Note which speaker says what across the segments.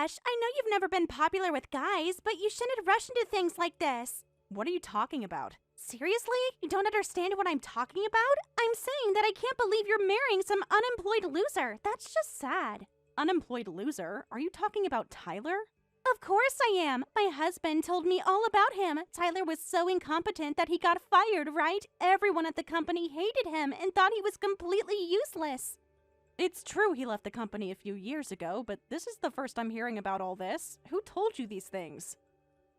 Speaker 1: gosh, I know you've never been popular with guys, but you shouldn't rush into things like this.
Speaker 2: What are you talking about?
Speaker 1: Seriously? You don't understand what I'm talking about? I'm saying that I can't believe you're marrying some unemployed loser. That's just sad.
Speaker 2: Unemployed loser? Are you talking about Tyler?
Speaker 1: Of course I am. My husband told me all about him. Tyler was so incompetent that he got fired, right? Everyone at the company hated him and thought he was completely useless.
Speaker 2: It's true he left the company a few years ago, but this is the first I'm hearing about all this. Who told you these things?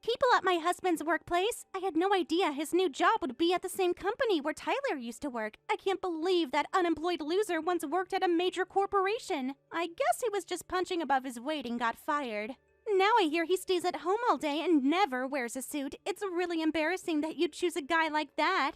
Speaker 1: People at my husband's workplace. I had no idea his new job would be at the same company where Tyler used to work. I can't believe that unemployed loser once worked at a major corporation. I guess he was just punching above his weight and got fired. Now I hear he stays at home all day and never wears a suit. It's really embarrassing that you'd choose a guy like that.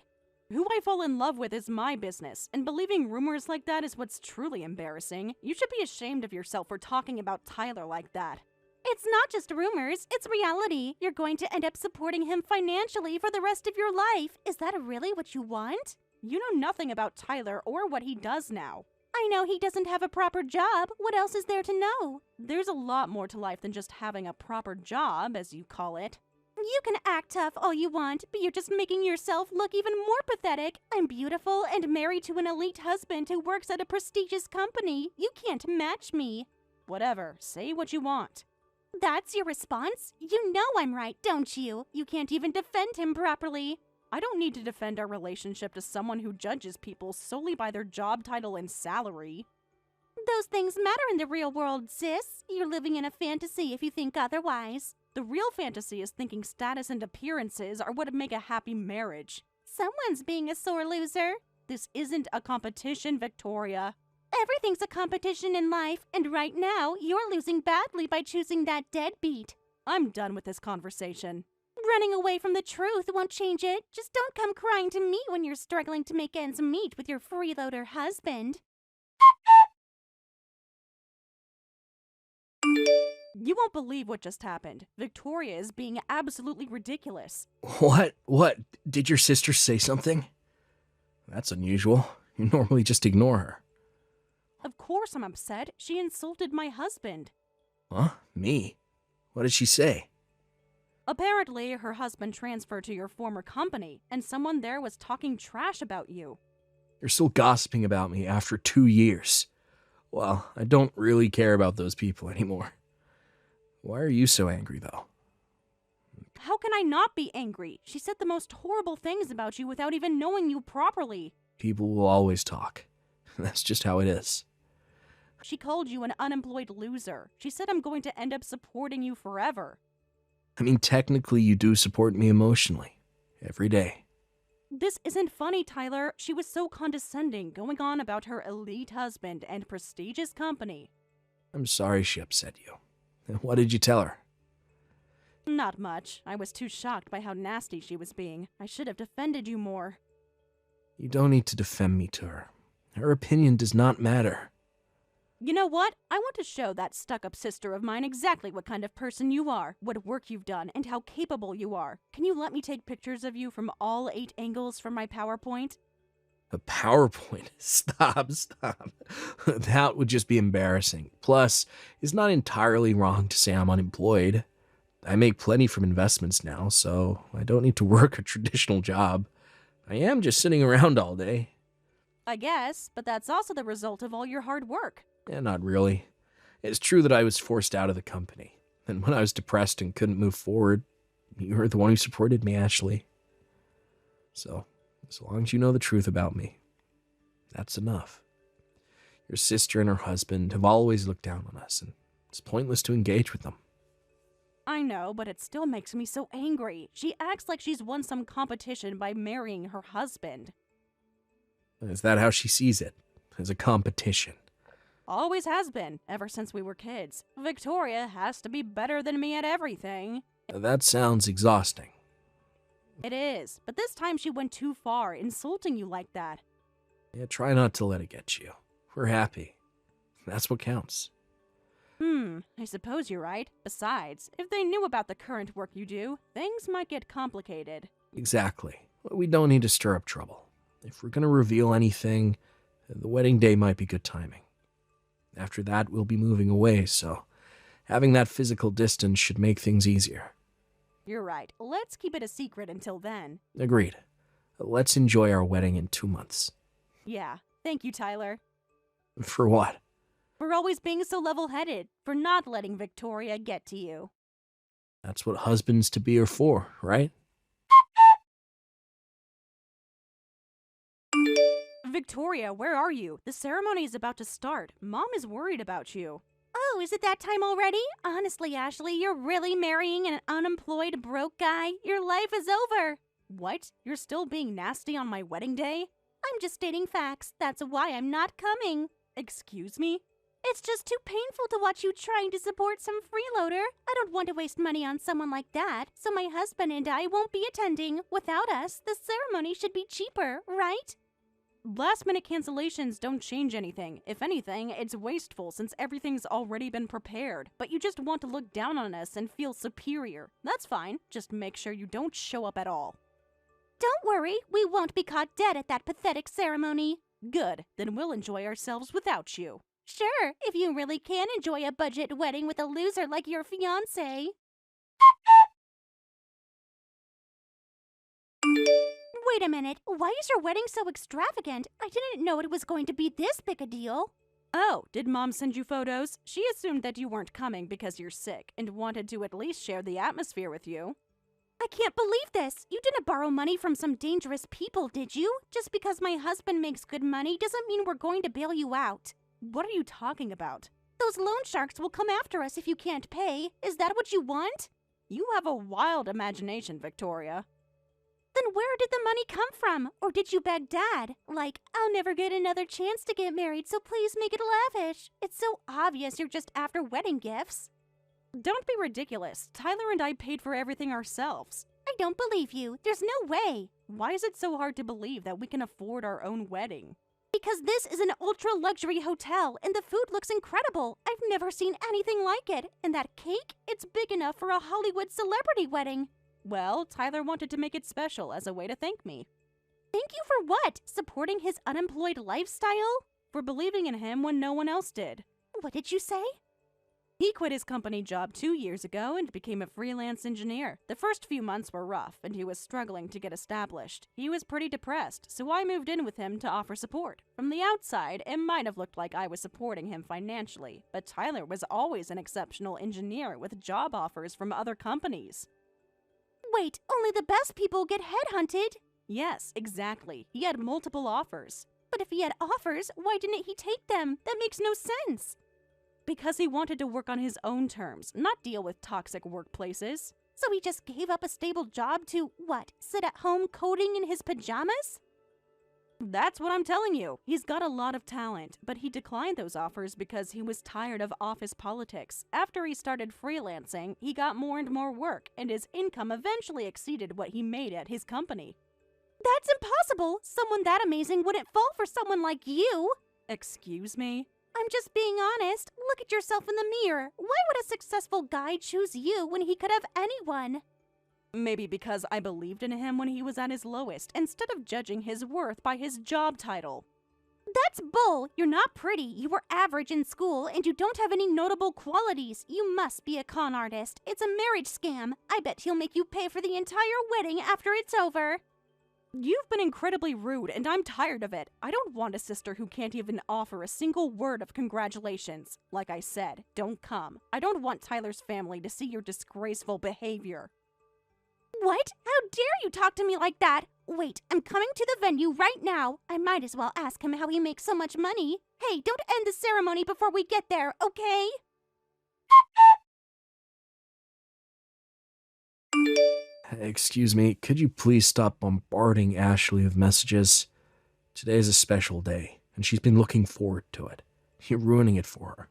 Speaker 2: Who I fall in love with is my business, and believing rumors like that is what's truly embarrassing. You should be ashamed of yourself for talking about Tyler like that.
Speaker 1: It's not just rumors, it's reality. You're going to end up supporting him financially for the rest of your life. Is that really what you want?
Speaker 2: You know nothing about Tyler or what he does now.
Speaker 1: I know he doesn't have a proper job. What else is there to know?
Speaker 2: There's a lot more to life than just having a proper job, as you call it.
Speaker 1: You can act tough all you want, but you're just making yourself look even more pathetic. I'm beautiful and married to an elite husband who works at a prestigious company. You can't match me.
Speaker 2: Whatever, say what you want.
Speaker 1: That's your response? You know I'm right, don't you? You can't even defend him properly.
Speaker 2: I don't need to defend our relationship to someone who judges people solely by their job title and salary.
Speaker 1: Those things matter in the real world, sis. You're living in a fantasy if you think otherwise.
Speaker 2: The real fantasy is thinking status and appearances are what make a happy marriage.
Speaker 1: Someone's being a sore loser.
Speaker 2: This isn't a competition, Victoria.
Speaker 1: Everything's a competition in life, and right now, you're losing badly by choosing that deadbeat.
Speaker 2: I'm done with this conversation.
Speaker 1: Running away from the truth won't change it. Just don't come crying to me when you're struggling to make ends meet with your freeloader husband.
Speaker 2: You won't believe what just happened. Victoria is being absolutely ridiculous.
Speaker 3: What? What? Did your sister say something? That's unusual. You normally just ignore her.
Speaker 2: Of course I'm upset. She insulted my husband.
Speaker 3: Huh? Me? What did she say?
Speaker 2: Apparently, her husband transferred to your former company, and someone there was talking trash about you.
Speaker 3: You're still gossiping about me after 2 years. Well, I don't really care about those people anymore. Why are you so angry, though?
Speaker 2: How can I not be angry? She said the most horrible things about you without even knowing you properly.
Speaker 3: People will always talk. That's just how it is.
Speaker 2: She called you an unemployed loser. She said I'm going to end up supporting you forever.
Speaker 3: I mean, technically you do support me emotionally. Every day.
Speaker 2: This isn't funny, Tyler. She was so condescending, going on about her elite husband and prestigious company.
Speaker 3: I'm sorry she upset you. What did you tell her?
Speaker 2: Not much. I was too shocked by how nasty she was being. I should have defended you more.
Speaker 3: You don't need to defend me to her. Her opinion does not matter.
Speaker 2: You know what? I want to show that stuck-up sister of mine exactly what kind of person you are, what work you've done, and how capable you are. Can you let me take pictures of you from all 8 angles from my PowerPoint?
Speaker 3: A PowerPoint? Stop. That would just be embarrassing. Plus, it's not entirely wrong to say I'm unemployed. I make plenty from investments now, so I don't need to work a traditional job. I am just sitting around all day.
Speaker 2: I guess, but that's also the result of all your hard work.
Speaker 3: Yeah, not really. It's true that I was forced out of the company. And when I was depressed and couldn't move forward, you were the one who supported me, Ashley. So, as long as you know the truth about me, that's enough. Your sister and her husband have always looked down on us, and it's pointless to engage with them.
Speaker 2: I know, but it still makes me so angry. She acts like she's won some competition by marrying her husband.
Speaker 3: Is that how she sees it? As a competition?
Speaker 2: Always has been, ever since we were kids. Victoria has to be better than me at everything.
Speaker 3: That sounds exhausting.
Speaker 2: It is, but this time she went too far, insulting you like that.
Speaker 3: Yeah, try not to let it get you. We're happy. That's what counts.
Speaker 2: I suppose you're right. Besides, if they knew about the current work you do, things might get complicated.
Speaker 3: Exactly. We don't need to stir up trouble. If we're going to reveal anything, the wedding day might be good timing. After that, we'll be moving away, so Having that physical distance should make things easier.
Speaker 2: You're right. Let's keep it a secret until then.
Speaker 3: Agreed. Let's enjoy our wedding in 2 months.
Speaker 2: Yeah. Thank you, Tyler.
Speaker 3: For what?
Speaker 2: For always being so level-headed. For not letting Victoria get to you.
Speaker 3: That's what husbands-to-be are for, right?
Speaker 2: Victoria, where are you? The ceremony is about to start. Mom is worried about you.
Speaker 1: Oh, is it that time already? Honestly, Ashley, you're really marrying an unemployed broke guy? Your life is over.
Speaker 2: What? You're still being nasty on my wedding day?
Speaker 1: I'm just stating facts. That's why I'm not coming.
Speaker 2: Excuse me?
Speaker 1: It's just too painful to watch you trying to support some freeloader. I don't want to waste money on someone like that, so my husband and I won't be attending. Without us, the ceremony should be cheaper, right?
Speaker 2: Last-minute cancellations don't change anything. If anything, it's wasteful since everything's already been prepared. But you just want to look down on us and feel superior. That's fine. Just make sure you don't show up at all.
Speaker 1: Don't worry, we won't be caught dead at that pathetic ceremony.
Speaker 2: Good. Then we'll enjoy ourselves without you.
Speaker 1: Sure, if you really can enjoy a budget wedding with a loser like your fiancé. Wait a minute, why is your wedding so extravagant? I didn't know it was going to be this big a deal.
Speaker 2: Oh, did Mom send you photos? She assumed that you weren't coming because you're sick and wanted to at least share the atmosphere with you.
Speaker 1: I can't believe this. You didn't borrow money from some dangerous people, did you? Just because my husband makes good money doesn't mean we're going to bail you out.
Speaker 2: What are you talking about?
Speaker 1: Those loan sharks will come after us if you can't pay. Is that what you want?
Speaker 2: You have a wild imagination, Victoria.
Speaker 1: Then where did the money come from? Or did you beg Dad? Like, I'll never get another chance to get married, so please make it lavish. It's so obvious you're just after wedding gifts.
Speaker 2: Don't be ridiculous. Tyler and I paid for everything ourselves.
Speaker 1: I don't believe you. There's no way.
Speaker 2: Why is it so hard to believe that we can afford our own wedding?
Speaker 1: Because this is an ultra-luxury hotel, and the food looks incredible. I've never seen anything like it. And that cake? It's big enough for a Hollywood celebrity wedding.
Speaker 2: Well, Tyler wanted to make it special as a way to thank me.
Speaker 1: Thank you for what? Supporting his unemployed lifestyle?
Speaker 2: For believing in him when no one else did.
Speaker 1: What did you say?
Speaker 2: He quit his company job 2 years ago and became a freelance engineer. The first few months were rough, and he was struggling to get established. He was pretty depressed, so I moved in with him to offer support. From the outside, it might have looked like I was supporting him financially, but Tyler was always an exceptional engineer with job offers from other companies.
Speaker 1: Wait, only the best people get headhunted?
Speaker 2: Yes, exactly. He had multiple offers.
Speaker 1: But if he had offers, why didn't he take them? That makes no sense.
Speaker 2: Because he wanted to work on his own terms, not deal with toxic workplaces.
Speaker 1: So he just gave up a stable job to, what, sit at home coding in his pajamas?
Speaker 2: That's what I'm telling you. He's got a lot of talent, but he declined those offers because he was tired of office politics. After he started freelancing, he got more and more work, and his income eventually exceeded what he made at his company.
Speaker 1: That's impossible! Someone that amazing wouldn't fall for someone like you!
Speaker 2: Excuse me?
Speaker 1: I'm just being honest. Look at yourself in the mirror. Why would a successful guy choose you when he could have anyone?
Speaker 2: Maybe because I believed in him when he was at his lowest, instead of judging his worth by his job title.
Speaker 1: That's bull. You're not pretty. You were average in school, and you don't have any notable qualities. You must be a con artist. It's a marriage scam. I bet he'll make you pay for the entire wedding after it's over.
Speaker 2: You've been incredibly rude, and I'm tired of it. I don't want a sister who can't even offer a single word of congratulations. Like I said, don't come. I don't want Tyler's family to see your disgraceful behavior.
Speaker 1: What? How dare you talk to me like that? Wait, I'm coming to the venue right now. I might as well ask him how he makes so much money. Hey, don't end the ceremony before we get there, okay?
Speaker 3: Excuse me, could you please stop bombarding Ashley with messages? Today is a special day, and she's been looking forward to it. You're ruining it for her.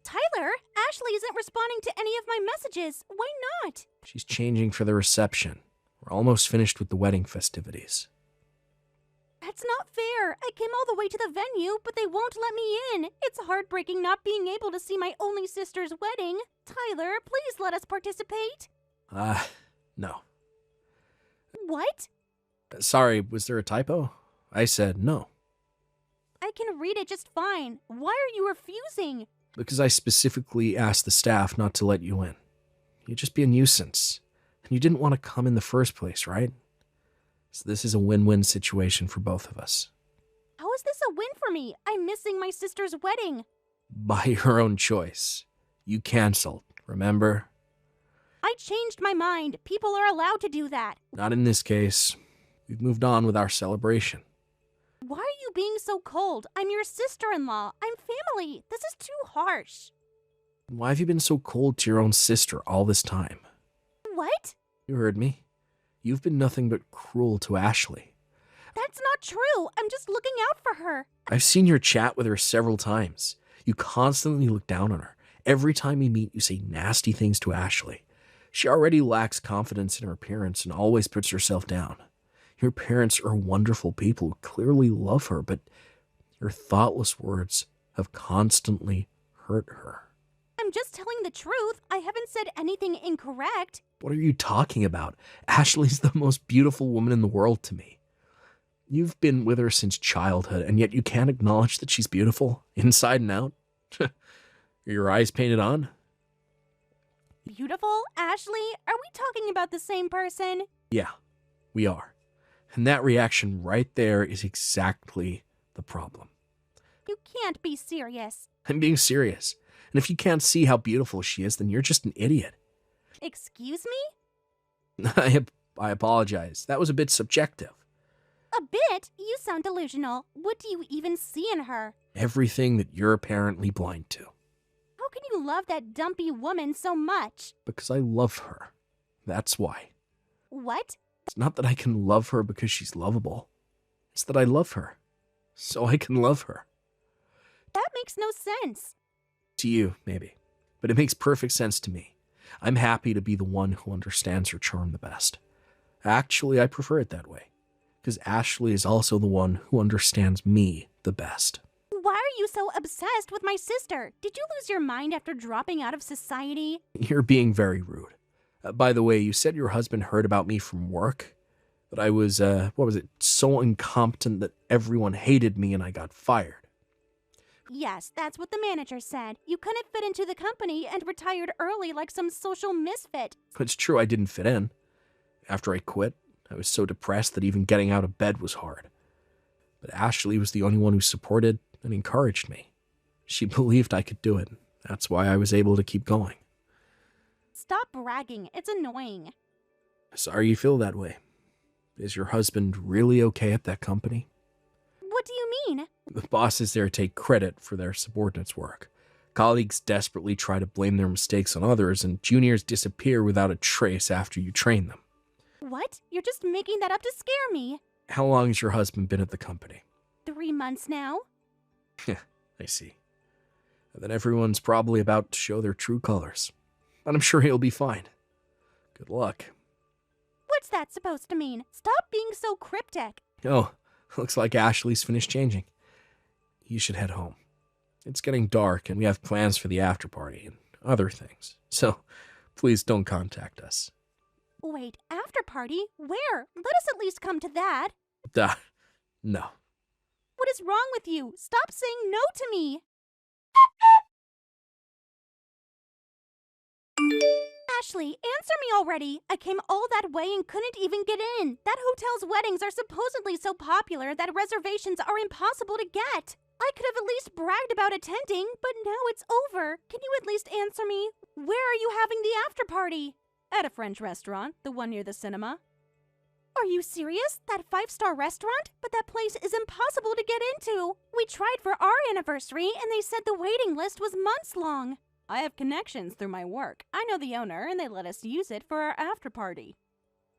Speaker 1: Tyler, Ashley isn't responding to any of my messages. Why not?
Speaker 3: She's changing for the reception. We're almost finished with the wedding festivities.
Speaker 1: That's not fair. I came all the way to the venue, but they won't let me in. It's heartbreaking not being able to see my only sister's wedding. Tyler, please let us participate.
Speaker 3: No.
Speaker 1: What?
Speaker 3: Sorry, was there a typo? I said no.
Speaker 1: I can read it just fine. Why are you refusing?
Speaker 3: Because I specifically asked the staff not to let you in. You'd just be a nuisance. And you didn't want to come in the first place, right? So this is a win-win situation for both of us.
Speaker 1: How is this a win for me? I'm missing my sister's wedding.
Speaker 3: By your own choice. You canceled, remember?
Speaker 1: I changed my mind. People are allowed to do that.
Speaker 3: Not in this case. We've moved on with our celebration.
Speaker 1: Why are you being so cold? I'm your sister-in-law. I'm family. This is too harsh.
Speaker 3: Why have you been so cold to your own sister all this time?
Speaker 1: What?
Speaker 3: You heard me. You've been nothing but cruel to Ashley.
Speaker 1: That's not true. I'm just looking out for her.
Speaker 3: I've seen your chat with her several times. You constantly look down on her. Every time we meet, you say nasty things to Ashley. She already lacks confidence in her appearance and always puts herself down. Your parents are wonderful people who clearly love her, but your thoughtless words have constantly hurt her.
Speaker 1: I'm just telling the truth. I haven't said anything incorrect.
Speaker 3: What are you talking about? Ashley's the most beautiful woman in the world to me. You've been with her since childhood, and yet you can't acknowledge that she's beautiful, inside and out? Are your eyes painted on?
Speaker 1: Beautiful? Ashley? Are we talking about the same person?
Speaker 3: Yeah, we are. And that reaction right there is exactly the problem.
Speaker 1: You can't be serious.
Speaker 3: I'm being serious. And if you can't see how beautiful she is, then you're just an idiot.
Speaker 1: Excuse me?
Speaker 3: I apologize. That was a bit subjective.
Speaker 1: A bit? You sound delusional. What do you even see in her?
Speaker 3: Everything that you're apparently blind to.
Speaker 1: How can you love that dumpy woman so much?
Speaker 3: Because I love her. That's why.
Speaker 1: What?
Speaker 3: It's not that I can love her because she's lovable. It's that I love her. So I can love her.
Speaker 1: That makes no sense.
Speaker 3: To you, maybe. But it makes perfect sense to me. I'm happy to be the one who understands her charm the best. Actually, I prefer it that way. Because Ashley is also the one who understands me the best.
Speaker 1: Why are you so obsessed with my sister? Did you lose your mind after dropping out of society?
Speaker 3: You're being very rude. By the way, you said your husband heard about me from work. That I was, so incompetent that everyone hated me and I got fired.
Speaker 1: Yes, that's what the manager said. You couldn't fit into the company and retired early like some social misfit.
Speaker 3: It's true I didn't fit in. After I quit, I was so depressed that even getting out of bed was hard. But Ashley was the only one who supported and encouraged me. She believed I could do it. That's why I was able to keep going.
Speaker 1: Stop bragging. It's annoying.
Speaker 3: Sorry you feel that way. Is your husband really okay at that company?
Speaker 1: What do you mean?
Speaker 3: The bosses there take credit for their subordinates' work. Colleagues desperately try to blame their mistakes on others, and juniors disappear without a trace after you train them.
Speaker 1: What? You're just making that up to scare me.
Speaker 3: How long has your husband been at the company?
Speaker 1: 3 months now.
Speaker 3: I see. Then everyone's probably about to show their true colors. But I'm sure he'll be fine. Good luck.
Speaker 1: What's that supposed to mean? Stop being so cryptic.
Speaker 3: Oh, looks like Ashley's finished changing. You should head home. It's getting dark and we have plans for the after party and other things. So please don't contact us.
Speaker 1: Wait, after party? Where? Let us at least come to that.
Speaker 3: No.
Speaker 1: What is wrong with you? Stop saying no to me. Ashley, answer me already. I came all that way and couldn't even get in. That hotel's weddings are supposedly so popular that reservations are impossible to get. I could have at least bragged about attending, but now it's over. Can you at least answer me? Where are you having the after party?
Speaker 2: At a French restaurant, the one near the cinema.
Speaker 1: Are you serious? That 5-star restaurant? But that place is impossible to get into. We tried for our anniversary and they said the waiting list was months long.
Speaker 2: I have connections through my work. I know the owner, and they let us use it for our after party.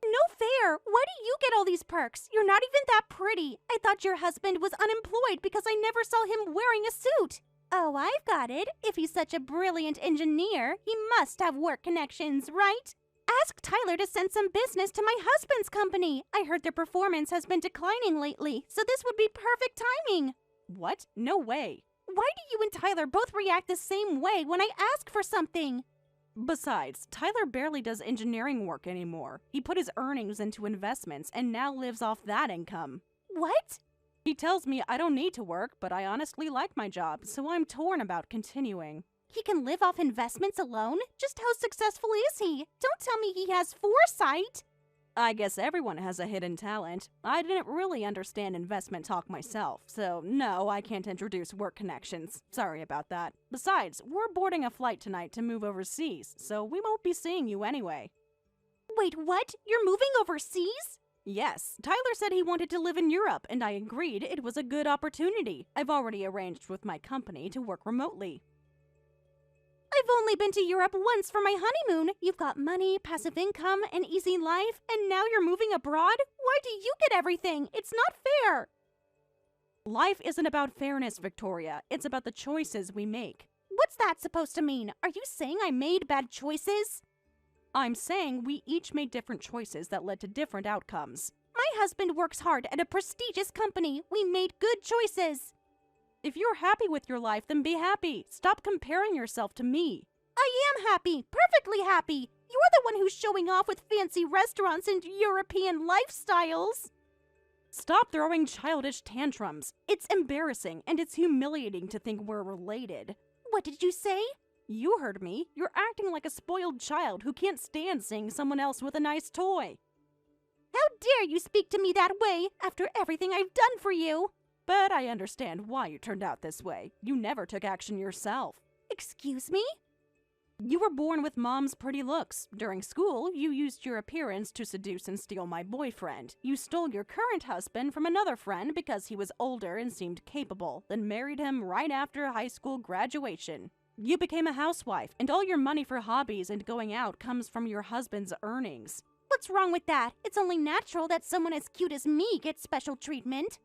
Speaker 1: No fair! Why do you get all these perks? You're not even that pretty. I thought your husband was unemployed because I never saw him wearing a suit. Oh, I've got it. If he's such a brilliant engineer, he must have work connections, right? Ask Tyler to send some business to my husband's company. I heard their performance has been declining lately, so this would be perfect timing.
Speaker 2: What? No way.
Speaker 1: Why do you and Tyler both react the same way when I ask for something?
Speaker 2: Besides, Tyler barely does engineering work anymore. He put his earnings into investments and now lives off that income.
Speaker 1: What?
Speaker 2: He tells me I don't need to work, but I honestly like my job, so I'm torn about continuing.
Speaker 1: He can live off investments alone? Just how successful is he? Don't tell me he has foresight!
Speaker 2: I guess everyone has a hidden talent. I didn't really understand investment talk myself, so no, I can't introduce work connections. Sorry about that. Besides, we're boarding a flight tonight to move overseas, so we won't be seeing you anyway.
Speaker 1: Wait, what? You're moving overseas?
Speaker 2: Yes, Tyler said he wanted to live in Europe, and I agreed it was a good opportunity. I've already arranged with my company to work remotely.
Speaker 1: I've only been to Europe once for my honeymoon. You've got money, passive income, an easy life, and now you're moving abroad? Why do you get everything? It's not fair.
Speaker 2: Life isn't about fairness, Victoria. It's about the choices we make.
Speaker 1: What's that supposed to mean? Are you saying I made bad choices?
Speaker 2: I'm saying we each made different choices that led to different outcomes.
Speaker 1: My husband works hard at a prestigious company. We made good choices.
Speaker 2: If you're happy with your life, then be happy. Stop comparing yourself to me.
Speaker 1: I am happy, perfectly happy. You're the one who's showing off with fancy restaurants and European lifestyles.
Speaker 2: Stop throwing childish tantrums. It's embarrassing and it's humiliating to think we're related.
Speaker 1: What did you say?
Speaker 2: You heard me. You're acting like a spoiled child who can't stand seeing someone else with a nice toy.
Speaker 1: How dare you speak to me that way after everything I've done for you?
Speaker 2: But I understand why you turned out this way. You never took action yourself.
Speaker 1: Excuse me?
Speaker 2: You were born with mom's pretty looks. During school, you used your appearance to seduce and steal my boyfriend. You stole your current husband from another friend because he was older and seemed capable, then married him right after high school graduation. You became a housewife, and all your money for hobbies and going out comes from your husband's earnings.
Speaker 1: What's wrong with that? It's only natural that someone as cute as me gets special treatment.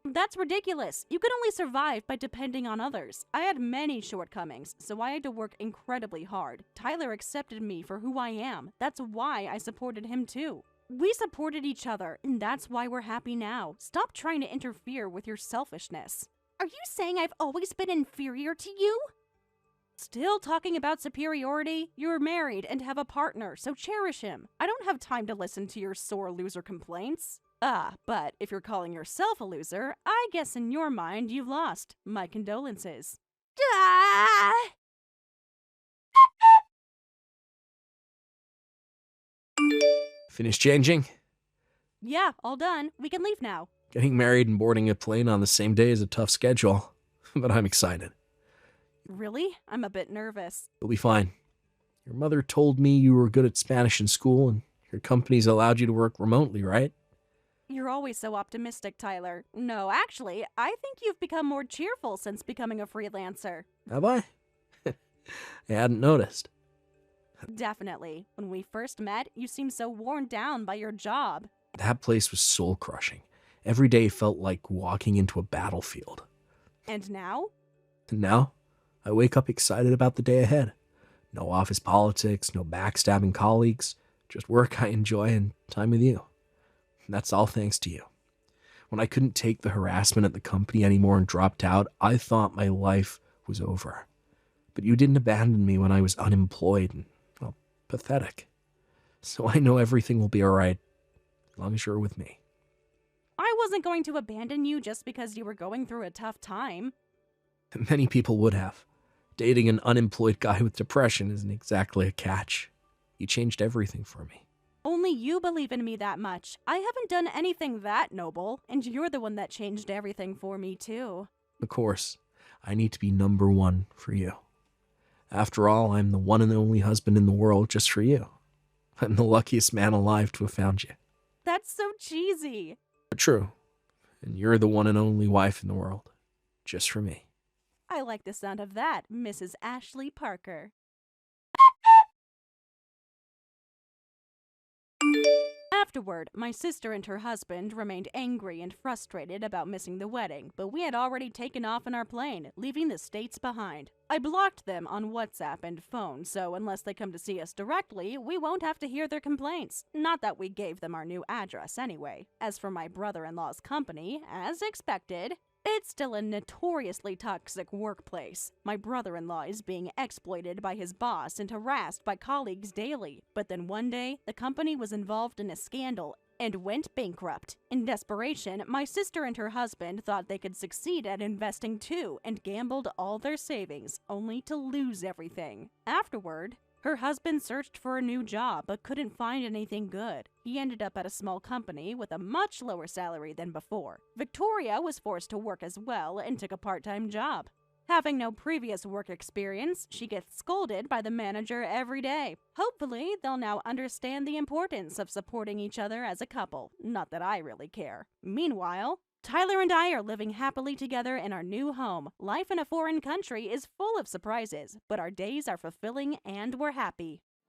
Speaker 2: That's ridiculous. You could only survive by depending on others. I had many shortcomings, so I had to work incredibly hard. Tyler accepted me for who I am. That's why I supported him too. We supported each other, and that's why we're happy now. Stop trying to interfere with your selfishness.
Speaker 1: Are you saying I've always been inferior to you?
Speaker 2: Still talking about superiority? You're married and have a partner, so cherish him. I don't have time to listen to your sore loser complaints. But if you're calling yourself a loser, I guess in your mind you've lost. My condolences.
Speaker 1: Ah!
Speaker 3: Finished changing?
Speaker 2: Yeah, all done. We can leave now.
Speaker 3: Getting married and boarding a plane on the same day is a tough schedule, but I'm excited.
Speaker 2: Really? I'm a bit nervous.
Speaker 3: You'll be fine. Your mother told me you were good at Spanish in school and your company's allowed you to work remotely, right?
Speaker 2: You're always so optimistic, Tyler. No, actually, I think you've become more cheerful since becoming a freelancer.
Speaker 3: Have I? I hadn't noticed.
Speaker 2: Definitely. When we first met, you seemed so worn down by your job.
Speaker 3: That place was soul-crushing. Every day felt like walking into a battlefield.
Speaker 2: And now?
Speaker 3: And now, I wake up excited about the day ahead. No office politics, no backstabbing colleagues, just work I enjoy and time with you. And that's all thanks to you. When I couldn't take the harassment at the company anymore and dropped out, I thought my life was over. But you didn't abandon me when I was unemployed and, well, pathetic. So I know everything will be all right, as long as you're with me.
Speaker 2: I wasn't going to abandon you just because you were going through a tough time.
Speaker 3: Many people would have. Dating an unemployed guy with depression isn't exactly a catch. You changed everything for me.
Speaker 2: Only you believe in me that much. I haven't done anything that noble, and you're the one that changed everything for me, too.
Speaker 3: Of course, I need to be number one for you. After all, I'm the one and only husband in the world just for you. I'm the luckiest man alive to have found you.
Speaker 2: That's so cheesy.
Speaker 3: But true. And you're the one and only wife in the world, just for me.
Speaker 2: I like the sound of that, Mrs. Ashley Parker. Afterward, my sister and her husband remained angry and frustrated about missing the wedding, but we had already taken off in our plane, leaving the States behind. I blocked them on WhatsApp and phone, so unless they come to see us directly, we won't have to hear their complaints. Not that we gave them our new address anyway. As for my brother-in-law's company, as expected, it's still a notoriously toxic workplace. My brother-in-law is being exploited by his boss and harassed by colleagues daily. But then one day, the company was involved in a scandal, and went bankrupt. In desperation, my sister and her husband thought they could succeed at investing too and gambled all their savings, only to lose everything. Afterward, her husband searched for a new job but couldn't find anything good. He ended up at a small company with a much lower salary than before. Victoria was forced to work as well and took a part-time job. Having no previous work experience, she gets scolded by the manager every day. Hopefully, they'll now understand the importance of supporting each other as a couple. Not that I really care. Meanwhile, Tyler and I are living happily together in our new home. Life in a foreign country is full of surprises, but our days are fulfilling and we're happy.